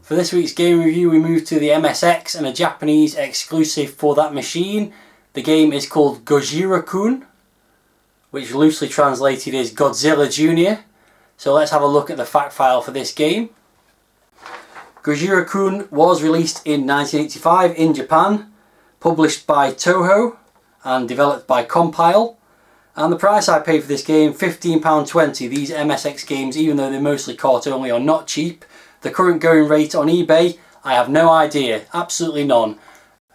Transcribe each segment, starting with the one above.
For this week's game review we move to the MSX and a Japanese exclusive for that machine. The game is called Gojira-Kun, which loosely translated is Godzilla Jr. So let's have a look at the fact file for this game. Gojira-Kun was released in 1985 in Japan, published by Toho and developed by Compile. And the price I paid for this game, £15.20. These MSX games, even though they're mostly cart only, are not cheap. The current going rate on eBay, I have no idea, absolutely none.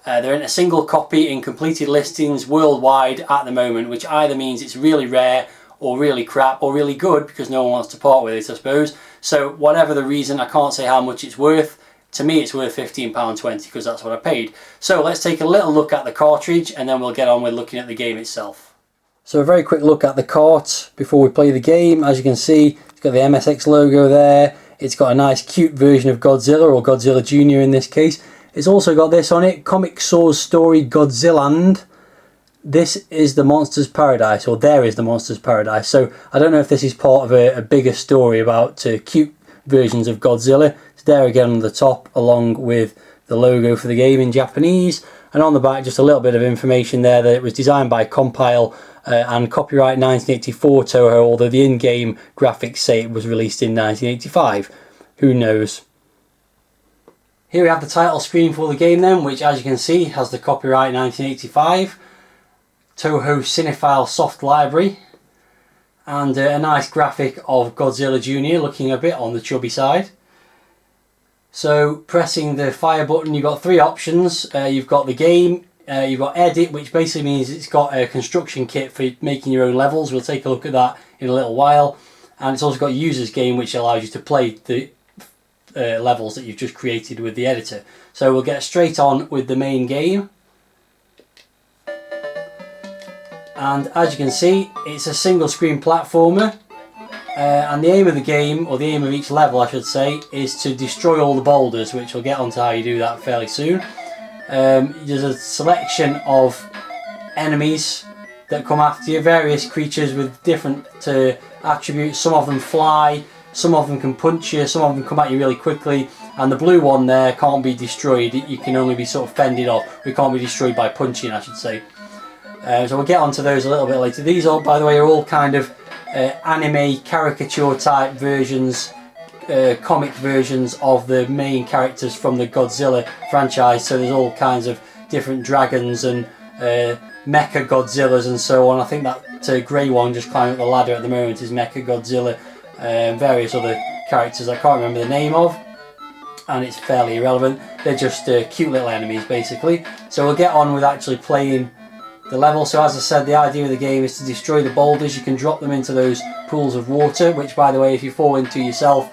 They're in a single copy in completed listings worldwide at the moment, which either means it's really rare or really crap or really good because no one wants to part with it, I suppose. So whatever the reason, I can't say how much it's worth. To me it's worth £15.20 because that's what I paid. So let's take a little look at the cartridge and then we'll get on with looking at the game itself. So a very quick look at the cart before we play the game. As you can see, it's got the MSX logo there. It's got a nice cute version of Godzilla, or Godzilla Jr. in this case. It's also got this on it, Comic Source Story Godzilla. This is the Monster's Paradise, or there is the Monster's Paradise. So I don't know if this is part of a bigger story about cute versions of Godzilla. It's there again on the top, along with the logo for the game in Japanese. And on the back, just a little bit of information there that it was designed by Compile and copyright 1984 Toho, although the in-game graphics say it was released in 1985. Who knows? Here we have the title screen for the game then, which as you can see has the copyright 1985, Toho Cinephile Soft Library, and a nice graphic of Godzilla Jr. looking a bit on the chubby side. So pressing the fire button, you've got three options. You've got the game, you've got edit, which basically means it's got a construction kit for making your own levels. We'll take a look at that in a little while. And it's also got user's game, which allows you to play the levels that you've just created with the editor. So we'll get straight on with the main game. And as you can see, it's a single screen platformer. And the aim of the game, or the aim of each level I should say, is to destroy all the boulders, which we'll get onto how you do that fairly soon. There's a selection of enemies that come after you, various creatures with different attributes. Some of them fly, some of them can punch you, some of them come at you really quickly, and the blue one there can't be destroyed. You can only be sort of fended off. We can't be destroyed by punching, I should say. So we'll get onto those a little bit later. These all, by the way, are all kind of anime caricature type versions, comic versions of the main characters from the Godzilla franchise. So there's all kinds of different dragons and Mecha Godzillas and so on. I think that grey one just climbing up the ladder at the moment is Mecha Godzilla. Various other characters I can't remember the name of, and it's fairly irrelevant. They're just cute little enemies basically. So we'll get on with actually playing the level. So as I said, the idea of the game is to destroy the boulders. You can drop them into those pools of water, which by the way, if you fall into yourself,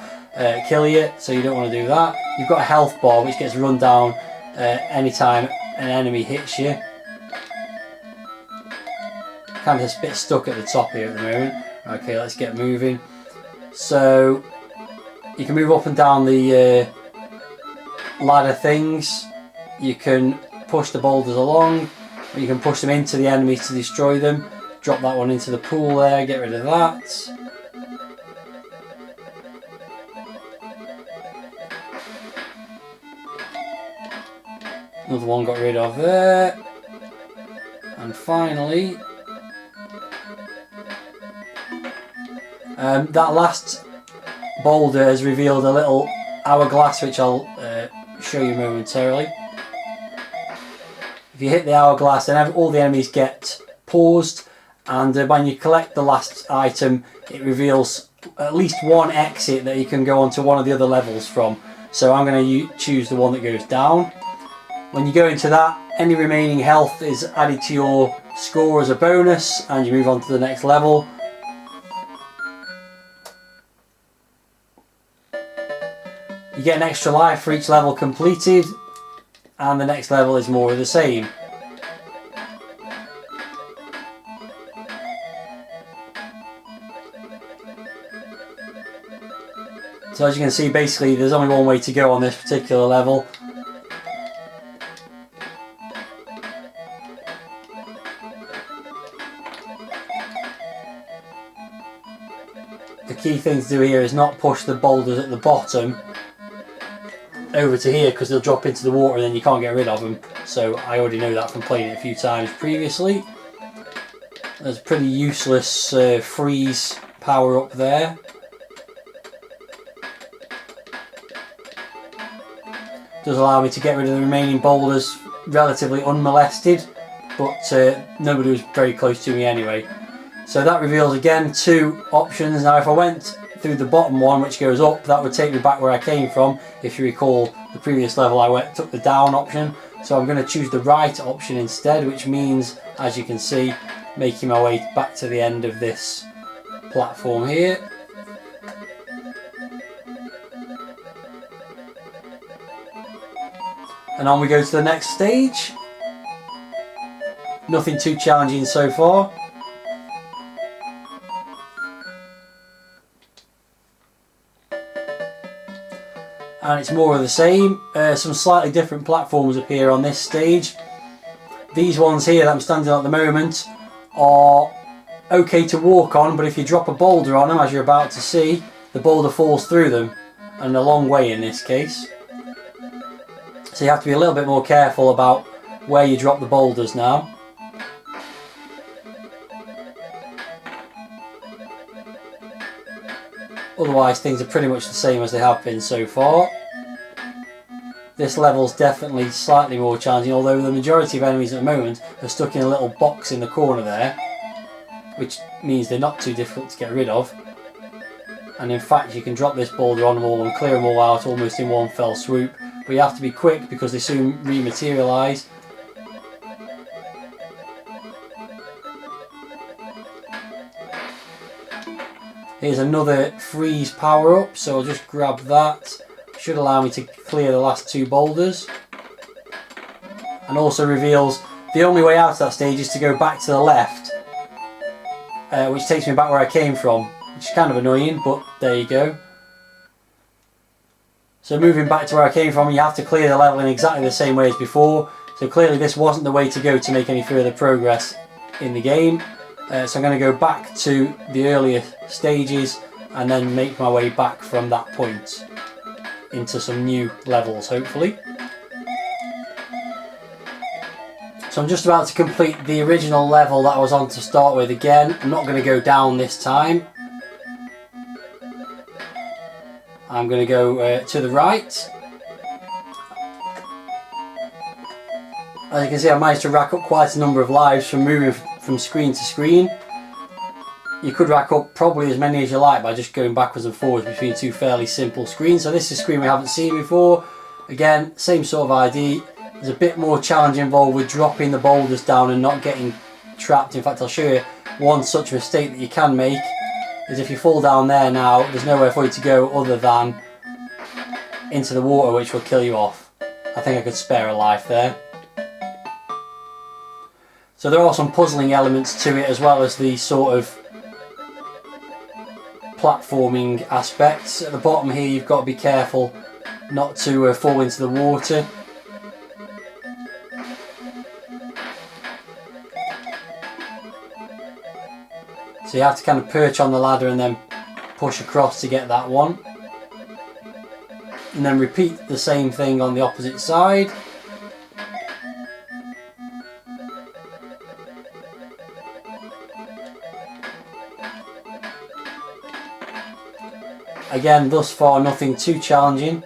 kill you, so you don't want to do that. You've got a health bar which gets run down anytime an enemy hits you. Kind of a bit stuck at the top here at the moment. Okay, let's get moving. So you can move up and down the ladder things. You can push the boulders along, or you can push them into the enemies to destroy them. Drop that one into the pool there, get rid of that. Another one got rid of there. And finally, that last boulder has revealed a little hourglass, which I'll show you momentarily. If you hit the hourglass, then all the enemies get paused, and when you collect the last item, it reveals at least one exit that you can go on to one of the other levels from. So I'm going to choose the one that goes down. When you go into that, any remaining health is added to your score as a bonus, and you move on to the next level. You get an extra life for each level completed, and the next level is more of the same. So as you can see, basically there's only one way to go on this particular level. The key thing to do here is not push the boulders at the bottom, over to here because they'll drop into the water and then you can't get rid of them. So I already know that from playing it a few times previously. There's a pretty useless freeze power up there. Does allow me to get rid of the remaining boulders relatively unmolested, but nobody was very close to me anyway. So that reveals again 2 options. Now if I went through the bottom one, which goes up, that would take me back where I came from. If you recall the previous level, I took the down option, so I'm going to choose the right option instead, which means, as you can see, making my way back to the end of this platform here. And on we go to the next stage. Nothing too challenging so far. And it's more of the same. Some slightly different platforms appear on this stage. These ones here that I'm standing on at the moment are okay to walk on, but if you drop a boulder on them, as you're about to see, the boulder falls through them, and a long way in this case. So you have to be a little bit more careful about where you drop the boulders now. Otherwise things are pretty much the same as they have been so far. This level's definitely slightly more challenging, although the majority of enemies at the moment are stuck in a little box in the corner there, which means they're not too difficult to get rid of. And in fact you can drop this boulder on them all and clear them all out almost in one fell swoop, but you have to be quick because they soon rematerialise. Here's another freeze power up, so I'll just grab that. Should allow me to clear the last 2 boulders. And also reveals the only way out of that stage is to go back to the left, which takes me back where I came from, which is kind of annoying, but there you go. So moving back to where I came from, you have to clear the level in exactly the same way as before. So clearly this wasn't the way to go to make any further progress in the game. So I'm going to go back to the earlier stages and then make my way back from that point into some new levels, hopefully. So I'm just about to complete the original level that I was on to start with again. I'm not going to go down this time. I'm going to go to the right. As you can see, I managed to rack up quite a number of lives from moving from screen to screen. You could rack up probably as many as you like by just going backwards and forwards between 2 fairly simple screens. So this is a screen we haven't seen before. Again, same sort of idea. There's a bit more challenge involved with dropping the boulders down and not getting trapped. In fact, I'll show you one such mistake that you can make is if you fall down there now, there's nowhere for you to go other than into the water, which will kill you off. I think I could spare a life there. So there are some puzzling elements to it as well as the sort of platforming aspects. At the bottom here you've got to be careful not to fall into the water. So you have to kind of perch on the ladder and then push across to get that one. And then repeat the same thing on the opposite side. Again, thus far nothing too challenging.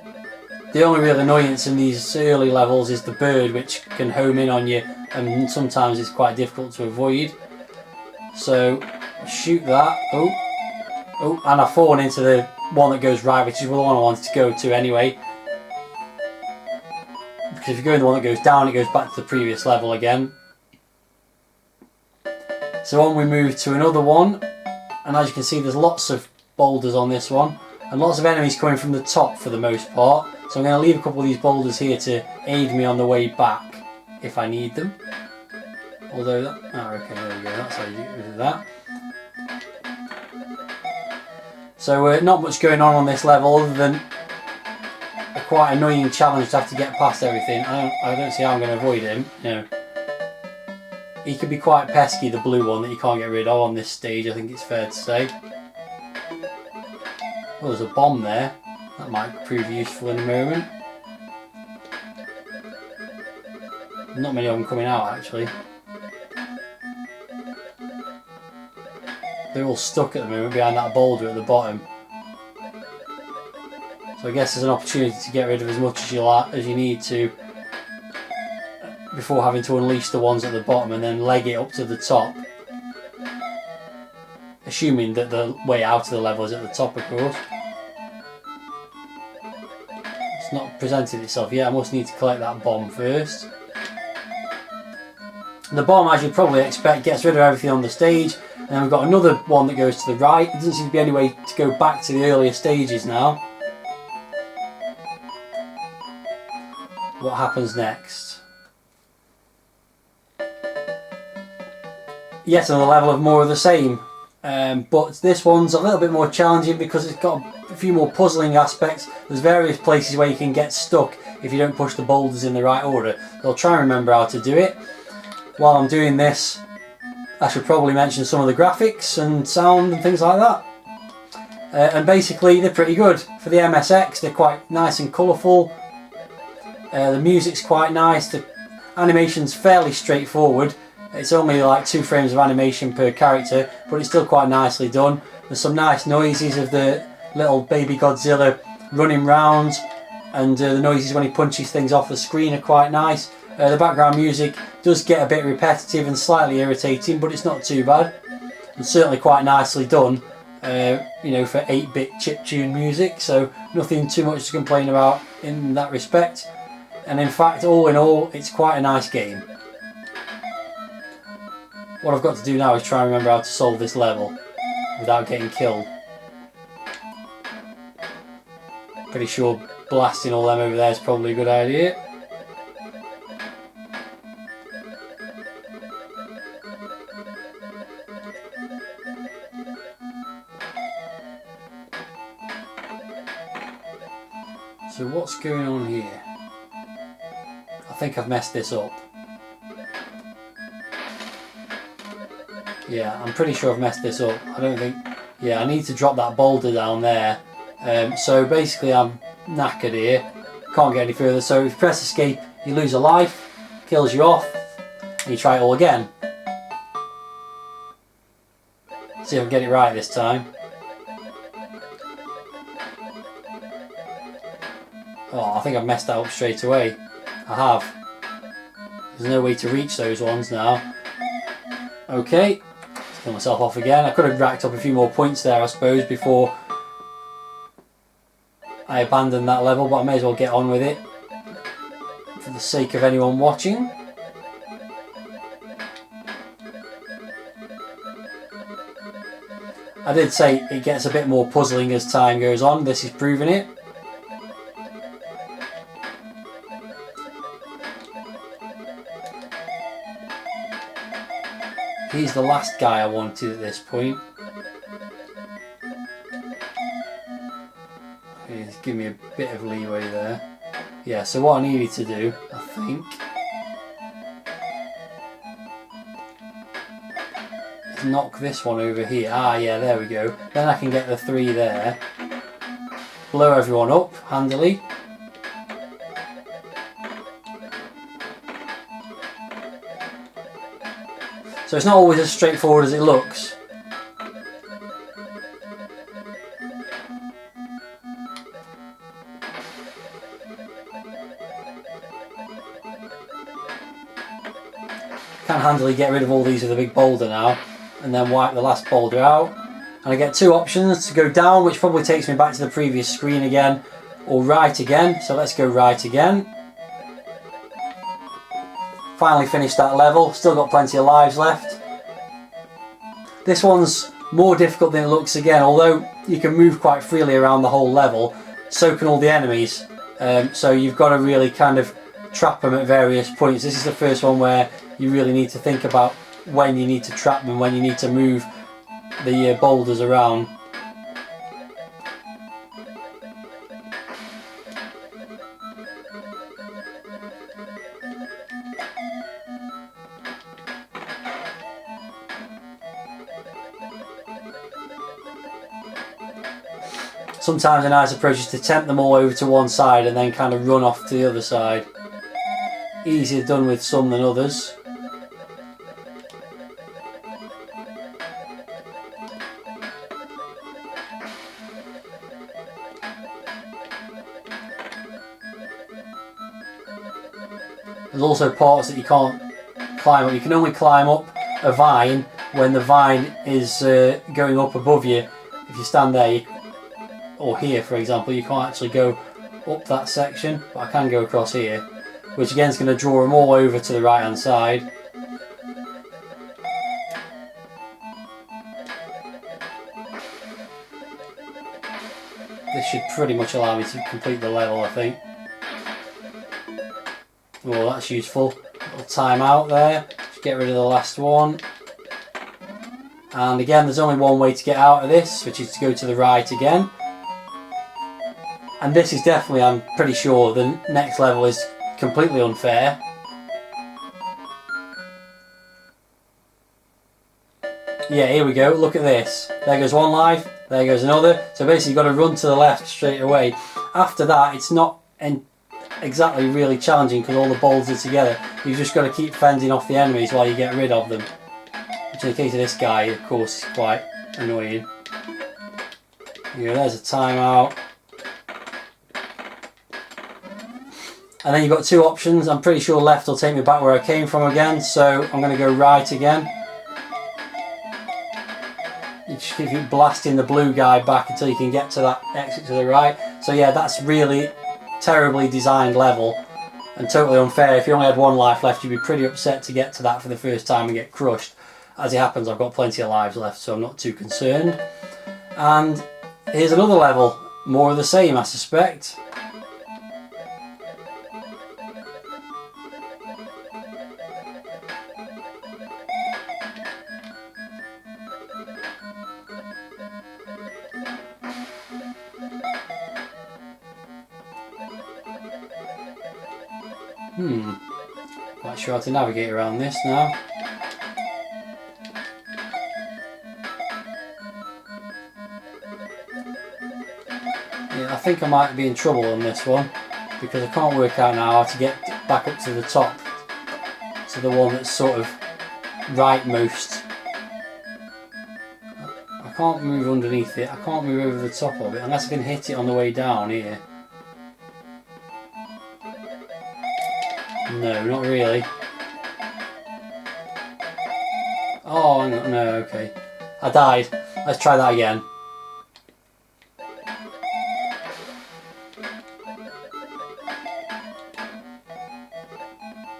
The only real annoyance in these early levels is the bird, which can home in on you and sometimes it's quite difficult to avoid. So shoot that. Oh, and I've fallen into the one that goes right, which is the one I wanted to go to anyway. Because if you go in the one that goes down, it goes back to the previous level again. So on we move to another one, and as you can see there's lots of boulders on this one and lots of enemies coming from the top for the most part. So I'm going to leave a couple of these boulders here to aid me on the way back if I need them. Although that, okay, there we go, that's how you get rid of that. So not much going on this level other than a quite annoying challenge to have to get past everything. I don't see how I'm going to avoid him. No. He could be quite pesky, the blue one that you can't get rid of on this stage, I think it's fair to say. Oh, there's a bomb there. That might prove useful in a moment. Not many of them coming out actually. They're all stuck at the moment behind that boulder at the bottom. So I guess there's an opportunity to get rid of as much as you need to before having to unleash the ones at the bottom and then leg it up to the top. Assuming that the way out of the level is at the top, of course. It's not presented itself yet. I must need to collect that bomb first. The bomb, as you'd probably expect, gets rid of everything on the stage. And then we've got another one that goes to the right. There doesn't seem to be any way to go back to the earlier stages now. What happens next? Yet another level of more of the same. But this one's a little bit more challenging because it's got a few more puzzling aspects. There's various places where you can get stuck if you don't push the boulders in the right order. So I'll try and remember how to do it. While I'm doing this, I should probably mention some of the graphics and sound and things like that. And basically they're pretty good. For the MSX they're quite nice and colourful. The music's quite nice. The animation's fairly straightforward. It's only like 2 frames of animation per character, but it's still quite nicely done. There's some nice noises of the little baby Godzilla running round, and the noises when he punches things off the screen are quite nice. The background music does get a bit repetitive and slightly irritating, but it's not too bad. And certainly quite nicely done, you know, for 8-bit chiptune music, so nothing too much to complain about in that respect. And in fact, all in all, it's quite a nice game. What I've got to do now is try and remember how to solve this level without getting killed. Pretty sure blasting all them over there is probably a good idea. So what's going on here? I think I've messed this up. Yeah, I'm pretty sure I've messed this up. I don't think... Yeah, I need to drop that boulder down there. So basically I'm knackered here. Can't get any further. So if you press escape, you lose a life. Kills you off. And you try it all again. See if I can get it right this time. Oh, I think I've messed that up straight away. I have. There's no way to reach those ones now. Okay. Kill myself off again. I could have racked up a few more points there, I suppose, before I abandoned that level, but I may as well get on with it for the sake of anyone watching. I did say it gets a bit more puzzling as time goes on. This is proving it. He's the last guy I wanted at this point. He's giving me a bit of leeway there. Yeah, so what I needed to do, I think, is knock this one over here. Ah, yeah, there we go. Then I can get the 3 there. Blow everyone up handily. So it's not always as straightforward as it looks. Can handily get rid of all these with a big boulder now, and then wipe the last boulder out. And I get 2 options: to go down, which probably takes me back to the previous screen again, or right again. So let's go right again. Finally finished that level, still got plenty of lives left. This one's more difficult than it looks again, although you can move quite freely around the whole level, so can all the enemies. So you've got to really kind of trap them at various points. This is the first one where you really need to think about when you need to trap them, when you need to move the boulders around. Sometimes a nice approach is to tempt them all over to one side and then kind of run off to the other side. easier done with some than others. There's also parts that you can't climb up. You can only climb up a vine when the vine is going up above you. If you stand there, or here for example, you can't actually go up that section, but I can go across here, which again is going to draw them all over to the right hand side. This should pretty much allow me to complete the level, I think. Oh, that's useful. Little time out there. Just get rid of the last one. And again, there's only one way to get out of this, which is to go to the right again. And this is definitely, I'm pretty sure, the next level is completely unfair. Yeah, here we go. Look at this. There goes one life. There goes another. So basically, you've got to run to the left straight away. After that, it's not exactly really challenging because all the balls are together. You've just got to keep fending off the enemies while you get rid of them. Which in the case of this guy, of course, is quite annoying. Here, there's a timeout. And then you've got two options. I'm pretty sure left will take me back where I came from again, so I'm going to go right again. You just keep blasting the blue guy back until you can get to that exit to the right. So yeah, that's really terribly designed level and totally unfair. If you only had one life left, you'd be pretty upset to get to that for the first time and get crushed. As it happens, I've got plenty of lives left, so I'm not too concerned. And here's another level, more of the same, I suspect. Quite sure how to navigate around this now. Yeah, I think I might be in trouble on this one because I can't work out now how to get back up to the top, to the one that's sort of rightmost. I can't move underneath it, I can't move over the top of it unless I can hit it on the way down here. No, not really. Oh, no, okay. I died. Let's try that again.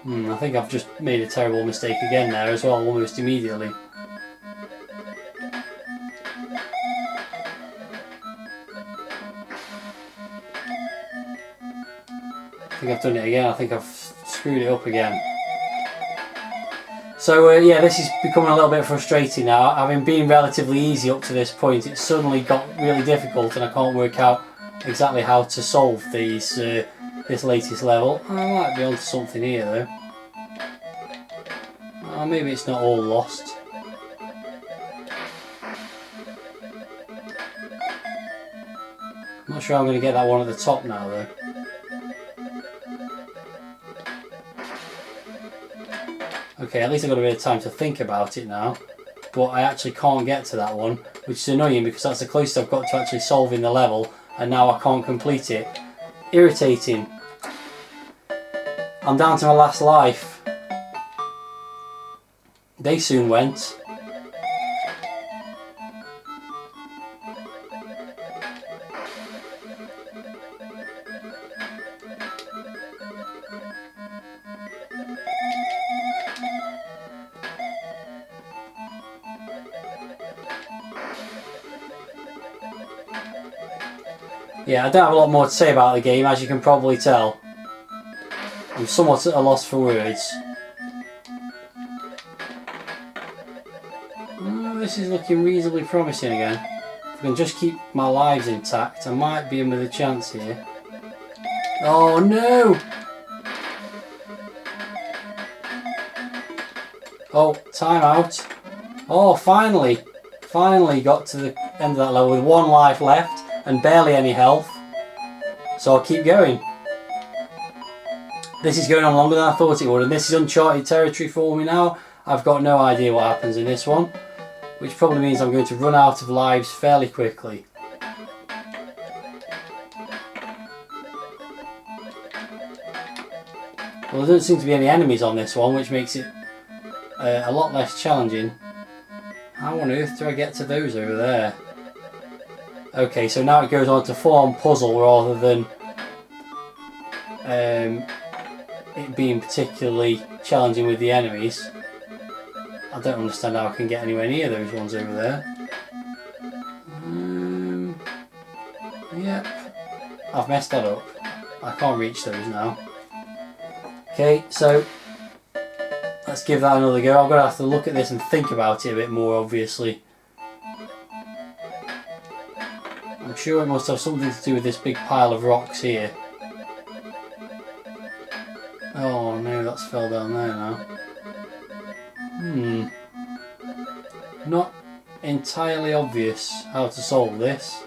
I think I've just made a terrible mistake again there as well, almost immediately. I think I've done it again. I think I've screwed it up again. So yeah, this is becoming a little bit frustrating now. Having been relatively easy up to this point, it's suddenly got really difficult and I can't work out exactly how to solve these this latest level. I might be onto something here though. Maybe it's not all lost. I'm not sure I'm going to get that one at the top now though. Okay, at least I've got a bit of time to think about it now. But I actually can't get to that one, which is annoying because that's the closest I've got to actually solving the level, and now I can't complete it. Irritating. I'm down to my last life. They soon went. Yeah, I don't have a lot more to say about the game, as you can probably tell. I'm somewhat at a loss for words. This is looking reasonably promising again. If I can just keep my lives intact, I might be in with a chance here. Oh no! Oh, time out. Oh, finally! Finally got to the end of that level with one life left and barely any health. So I'll keep going. This is going on longer than I thought it would, and this is uncharted territory for me now. I've got no idea what happens in this one, which probably means I'm going to run out of lives fairly quickly. Well, there don't seem to be any enemies on this one, which makes it a lot less challenging. How on earth do I get to those over there? Okay, so now it goes on to full-on puzzle rather than it being particularly challenging with the enemies. I don't understand how I can get anywhere near those ones over there. Yep, I've messed that up. I can't reach those now. Okay, so let's give that another go. I'm going to have to look at this and think about it a bit more, obviously. I'm sure it must have something to do with this big pile of rocks here. Oh no, that's fell down there now. Not entirely obvious how to solve this.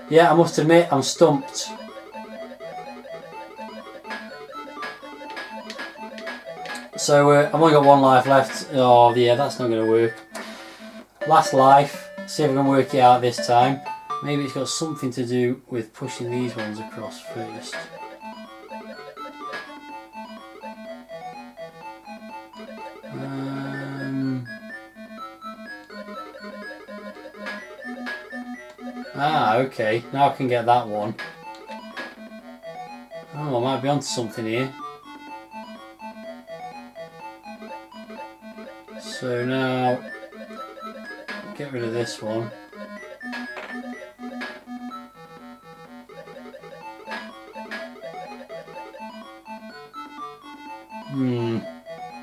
Yeah, I must admit, I'm stumped. So, I've only got one life left. Oh, yeah, that's not going to work. Last life. See if I can work it out this time. Maybe it's got something to do with pushing these ones across first. Ah, okay. Now I can get that one. Oh, I might be onto something here. So now, get rid of this one.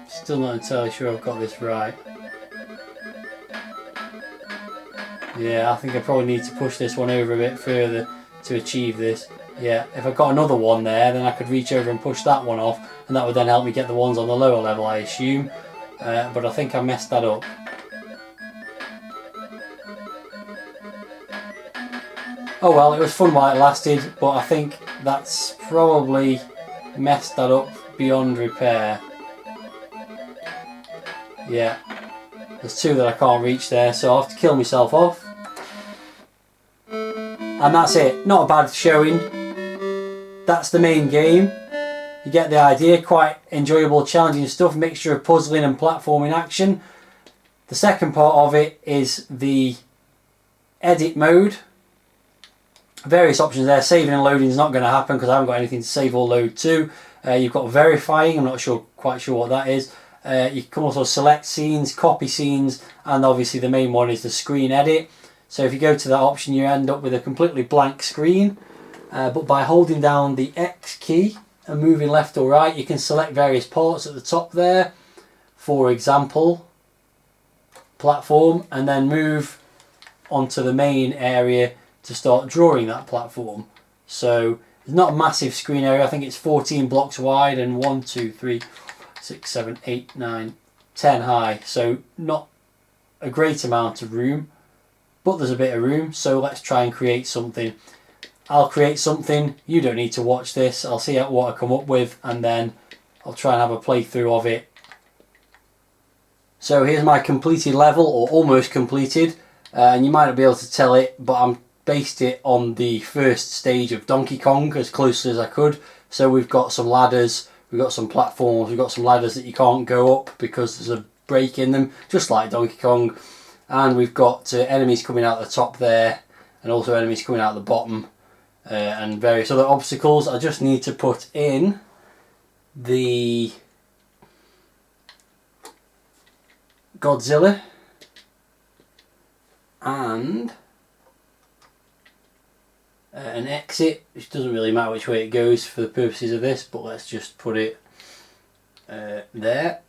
Still not entirely sure I've got this right. Yeah, I think I probably need to push this one over a bit further to achieve this. Yeah, if I got another one there, then I could reach over and push that one off, and that would then help me get the ones on the lower level, I assume. But I think I messed that up. Oh well, it was fun while it lasted, but I think that's probably messed that up beyond repair. Yeah, there's two that I can't reach there, so I'll have to kill myself off. And that's it. Not a bad showing. That's the main game. You get the idea. Quite enjoyable, challenging stuff. Mixture of puzzling and platforming action. The second part of it is the edit mode. Various options there. Saving and loading is not going to happen because I haven't got anything to save or load to. You've got verifying. I'm not quite sure what that is. You can also select scenes, copy scenes, and obviously the main one is the screen edit. So if you go to that option, you end up with a completely blank screen. But by holding down the X key and moving left or right, you can select various parts at the top there. For example, platform, and then move onto the main area to start drawing that platform. So it's not a massive screen area. I think it's 14 blocks wide and 1, 2, 3, 6, 7, 8, 9, 10 high. So not a great amount of room, but there's a bit of room. So let's try and create something. I'll create something. You don't need to watch this. I'll see what I come up with, and then I'll try and have a playthrough of it. So here's my completed level, or almost completed. And you might not be able to tell it, but I'm based it on the first stage of Donkey Kong as closely as I could. So we've got some ladders, we've got some platforms, we've got some ladders that you can't go up because there's a break in them, just like Donkey Kong. And we've got enemies coming out the top there, and also enemies coming out the bottom, and various other obstacles. I just need to put in the Godzilla and an exit, which doesn't really matter which way it goes for the purposes of this, but let's just put it there.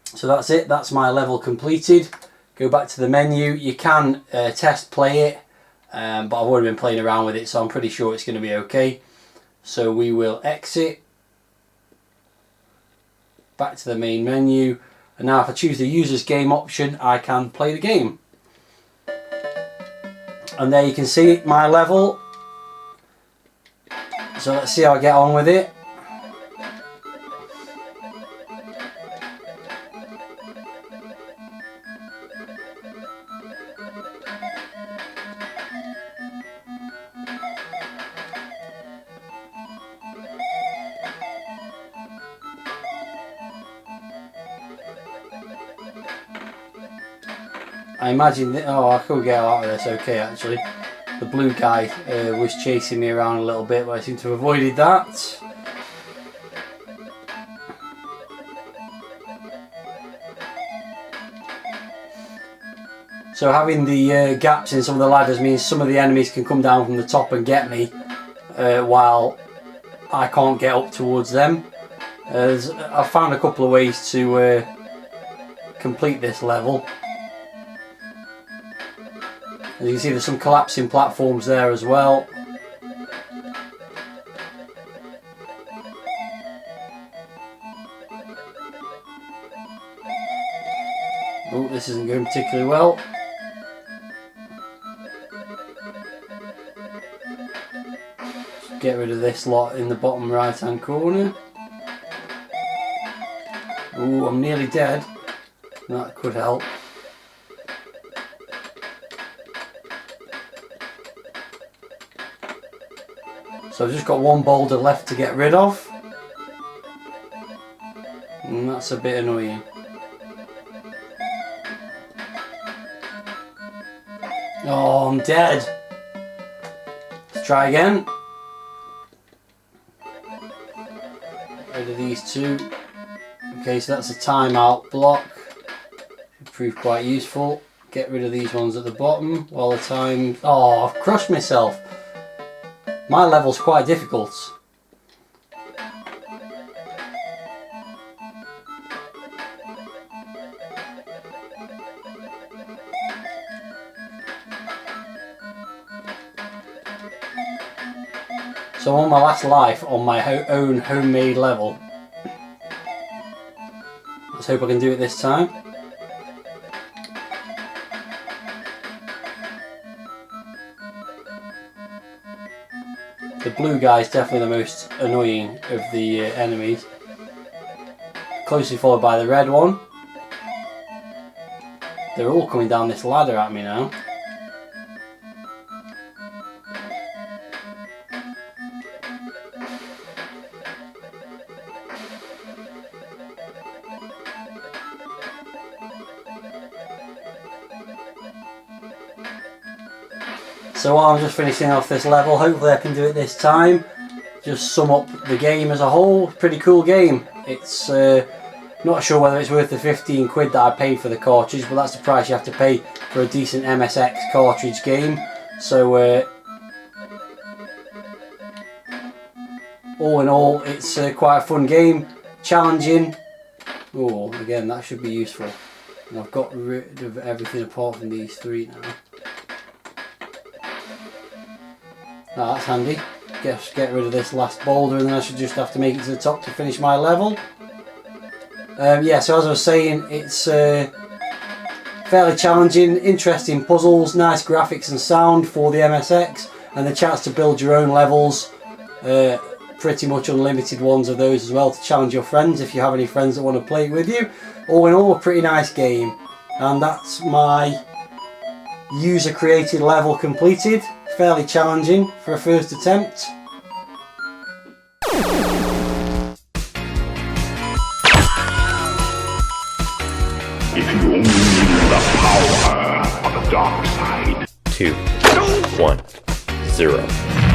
So that's it, that's my level completed. Go back to the menu. You can test play it, but I've already been playing around with it, so I'm pretty sure it's going to be okay. So we will exit back to the main menu. And now if I choose the user's game option, I can play the game. And there you can see my level. So let's see how I get on with it. I imagine that, oh, I could get out of this okay actually. The blue guy was chasing me around a little bit, but I seem to have avoided that. So having the gaps in some of the ladders means some of the enemies can come down from the top and get me, while I can't get up towards them. I've found a couple of ways to complete this level. As you can see, there's some collapsing platforms there as well. Oh, this isn't going particularly well. Just get rid of this lot in the bottom right hand corner. Oh, I'm nearly dead. That could help. So I've just got one boulder left to get rid of, and that's a bit annoying. Oh, I'm dead. Let's try again. Get rid of these two. Okay, so that's a timeout block. Should prove quite useful. Get rid of these ones at the bottom while the time... Oh, I've crushed myself. My level's quite difficult. So I'm on my last life on my own homemade level. Let's hope I can do it this time. The blue guy is definitely the most annoying of the enemies, closely followed by the red one. They're all coming down this ladder at me now. So while I'm just finishing off this level, hopefully I can do it this time. Just sum up the game as a whole. Pretty cool game. It's not sure whether it's worth the 15 quid that I paid for the cartridge, but that's the price you have to pay for a decent MSX cartridge game. So all in all, it's quite a fun game, challenging. Oh, again, that should be useful. And I've got rid of everything apart from these three now. Oh, that's handy. Just get rid of this last boulder and then I should just have to make it to the top to finish my level. Yeah, so as I was saying, it's fairly challenging, interesting puzzles, nice graphics and sound for the MSX, and the chance to build your own levels, pretty much unlimited ones of those as well, to challenge your friends if you have any friends that want to play with you. All in all, a pretty nice game, and that's my user created level completed. Fairly challenging for a first attempt. If you only knew the power of the dark side. 2, 1, 0.